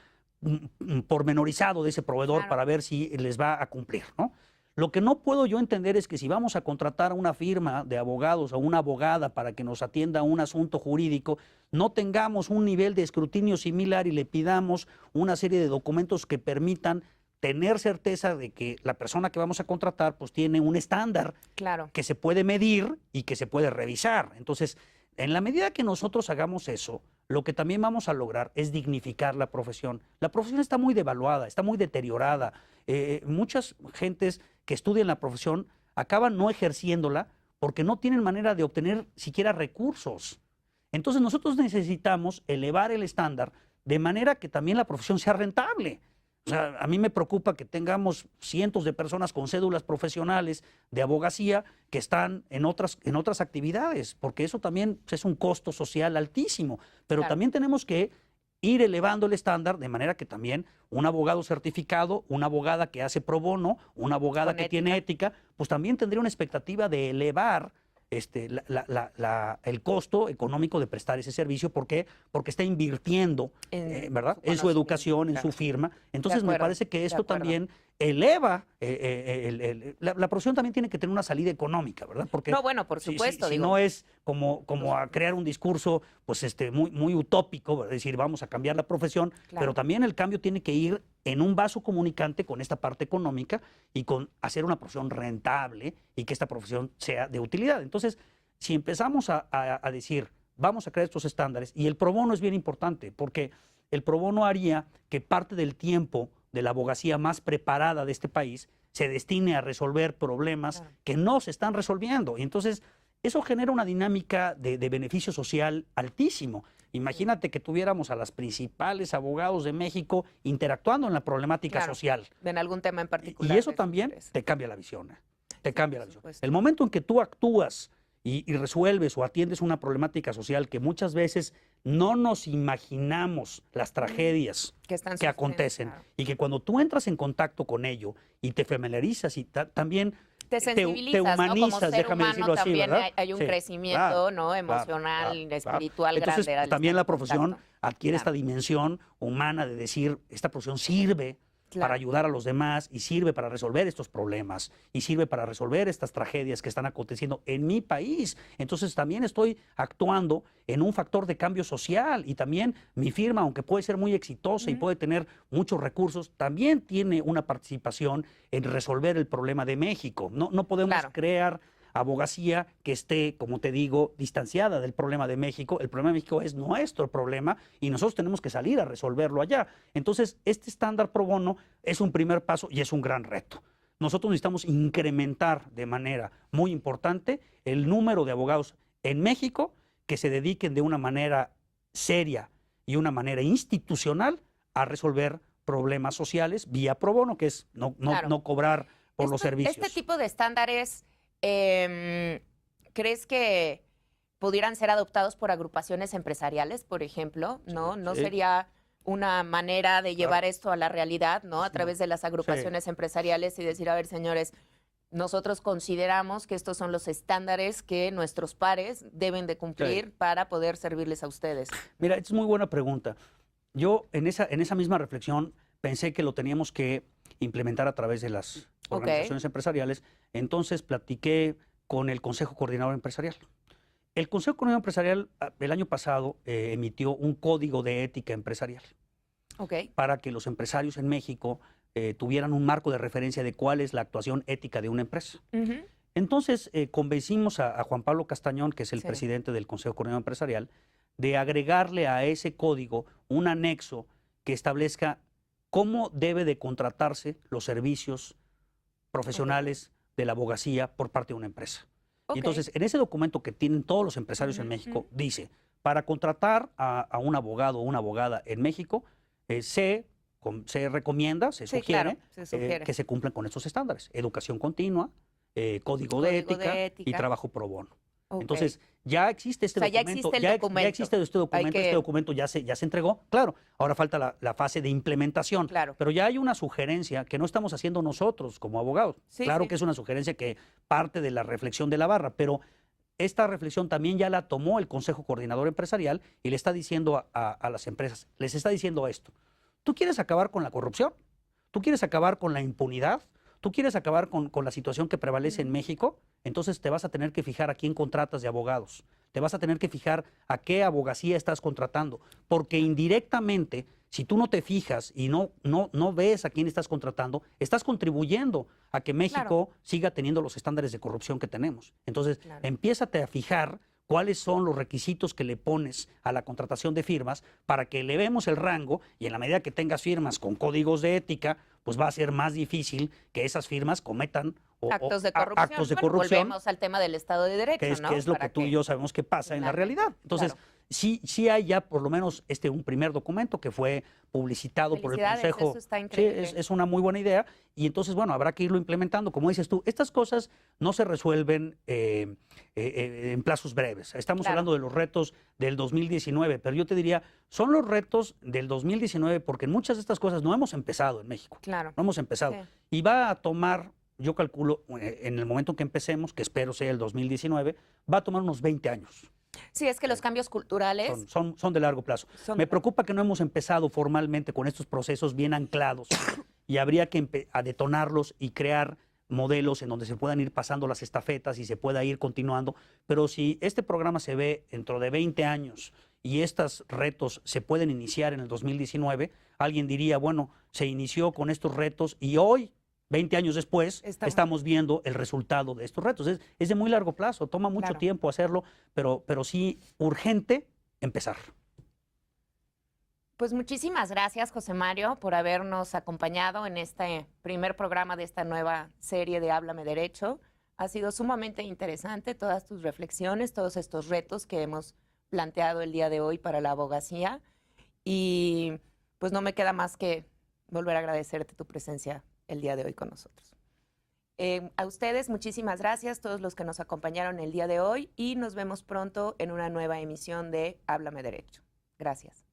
pormenorizado de ese proveedor para ver si les va a cumplir, ¿no? Lo que no puedo yo entender es que si vamos a contratar a una firma de abogados o una abogada para que nos atienda un asunto jurídico, no tengamos un nivel de escrutinio similar y le pidamos una serie de documentos que permitan tener certeza de que la persona que vamos a contratar pues tiene un estándar que se puede medir y que se puede revisar. Entonces, en la medida que nosotros hagamos eso, lo que también vamos a lograr es dignificar la profesión. La profesión está muy devaluada, está muy deteriorada. Muchas gentes que estudian la profesión acaban no ejerciéndola porque no tienen manera de obtener siquiera recursos. Entonces nosotros necesitamos elevar el estándar de manera que también la profesión sea rentable. O sea, a mí me preocupa que tengamos cientos de personas con cédulas profesionales de abogacía que están en otras actividades, porque eso también es un costo social altísimo. Pero también tenemos que ir elevando el estándar de manera que también un abogado certificado, una abogada que hace pro bono, una abogada que tiene ética, pues también tendría una expectativa de elevar el costo económico de prestar ese servicio. ¿Por qué? Porque está invirtiendo ¿verdad? En su educación, en su firma. Entonces me parece que esto también eleva, la profesión también tiene que tener una salida económica, ¿verdad? Porque no, bueno, por supuesto. Si no es como a crear un discurso pues muy utópico, es decir, vamos a cambiar la profesión, pero también el cambio tiene que ir en un vaso comunicante con esta parte económica y con hacer una profesión rentable y que esta profesión sea de utilidad. Entonces, si empezamos a decir, vamos a crear estos estándares. Y el pro bono es bien importante, porque el pro bono haría que parte del tiempo de la abogacía más preparada de este país se destine a resolver problemas que no se están resolviendo. Y entonces eso genera una dinámica de beneficio social altísimo. Imagínate que tuviéramos a las principales abogados de México interactuando en la problemática social. En algún tema en particular. Y eso también te cambia la visión. Te cambia la visión. El momento en que tú actúas y resuelves o atiendes una problemática social que muchas veces no nos imaginamos las tragedias que acontecen, y que cuando tú entras en contacto con ello y te familiarizas y también te sensibilizas, te humanizas, ¿no? Como ser déjame humano decirlo así, también ¿verdad? hay un Sí, crecimiento, claro, ¿no? Emocional, espiritual Entonces, grande. también la profesión adquiere esta dimensión humana de decir, esta profesión sirve para ayudar a los demás y sirve para resolver estos problemas y sirve para resolver estas tragedias que están aconteciendo en mi país. Entonces también estoy actuando en un factor de cambio social, y también mi firma, aunque puede ser muy exitosa y puede tener muchos recursos, también tiene una participación en resolver el problema de México. No podemos crear abogacía que esté, como te digo, distanciada del problema de México. El problema de México es nuestro problema y nosotros tenemos que salir a resolverlo allá. Entonces, este estándar pro bono es un primer paso y es un gran reto. Nosotros necesitamos incrementar de manera muy importante el número de abogados en México que se dediquen de una manera seria y una manera institucional a resolver problemas sociales vía pro bono, que es no cobrar por los servicios. Este tipo de estándares, ¿crees que pudieran ser adoptados por agrupaciones empresariales, por ejemplo? ¿No sería una manera de llevar esto a la realidad, ¿no? A través de las agrupaciones empresariales y decir, a ver, señores, nosotros consideramos que estos son los estándares que nuestros pares deben de cumplir para poder servirles a ustedes. Mira, es muy buena pregunta. Yo en esa misma reflexión pensé que lo teníamos que implementar a través de las organizaciones empresariales. Entonces platiqué con el Consejo Coordinador Empresarial. El Consejo Coordinador Empresarial el año pasado emitió un código de ética empresarial para que los empresarios en México tuvieran un marco de referencia de cuál es la actuación ética de una empresa. Entonces convencimos a Juan Pablo Castañón, que es el presidente del Consejo Coordinador Empresarial, de agregarle a ese código un anexo que establezca cómo debe de contratarse los servicios profesionales de la abogacía por parte de una empresa. Y entonces, en ese documento que tienen todos los empresarios en México, dice, para contratar a un abogado o una abogada en México, se recomienda, se sugiere que se cumplan con estos estándares: educación continua, código de ética y trabajo pro bono. Entonces, ya existe este documento. Ya existe este documento. Este documento ya se entregó. Claro, ahora falta la fase de implementación. Pero ya hay una sugerencia que no estamos haciendo nosotros como abogados. Que es una sugerencia que parte de la reflexión de la barra, pero esta reflexión también ya la tomó el Consejo Coordinador Empresarial y le está diciendo a las empresas, les está diciendo esto: ¿tú quieres acabar con la corrupción? ¿Tú quieres acabar con la impunidad? ¿Tú quieres acabar con la situación que prevalece en México? Entonces te vas a tener que fijar a quién contratas de abogados. Te vas a tener que fijar a qué abogacía estás contratando. Porque indirectamente, si tú no te fijas y no ves a quién estás contratando, estás contribuyendo a que México siga teniendo los estándares de corrupción que tenemos. Entonces, empiézate a fijar cuáles son los requisitos que le pones a la contratación de firmas para que elevemos el rango, y en la medida que tengas firmas con códigos de ética, pues va a ser más difícil que esas firmas cometan actos de corrupción. Volvemos al tema del Estado de Derecho, que es lo que tú y yo sabemos que pasa en la realidad. Entonces, sí hay ya por lo menos un primer documento que fue publicitado por el Consejo. Eso está increíble. Es una muy buena idea, y entonces, bueno, habrá que irlo implementando. Como dices tú, estas cosas no se resuelven en plazos breves. Estamos hablando de los retos del 2019, pero yo te diría, son los retos del 2019 porque en muchas de estas cosas no hemos empezado en México. No hemos empezado. Y va a tomar, yo calculo, en el momento en que empecemos, que espero sea el 2019, va a tomar unos 20 años. Sí, es que los cambios culturales son de largo plazo. Me preocupa que no hemos empezado formalmente con estos procesos bien anclados y habría que detonarlos y crear modelos en donde se puedan ir pasando las estafetas y se pueda ir continuando. Pero si este programa se ve dentro de 20 años y estos retos se pueden iniciar en el 2019, alguien diría, bueno, se inició con estos retos y hoy 20 años después estamos viendo el resultado de estos retos. Es de muy largo plazo, toma mucho tiempo hacerlo, pero sí urgente empezar. Pues muchísimas gracias, José Mario, por habernos acompañado en este primer programa de esta nueva serie de Háblame Derecho. Ha sido sumamente interesante todas tus reflexiones, todos estos retos que hemos planteado el día de hoy para la abogacía. Y pues no me queda más que volver a agradecerte tu presencia el día de hoy con nosotros. A ustedes, muchísimas gracias, todos los que nos acompañaron el día de hoy, y nos vemos pronto en una nueva emisión de Háblame Derecho. Gracias.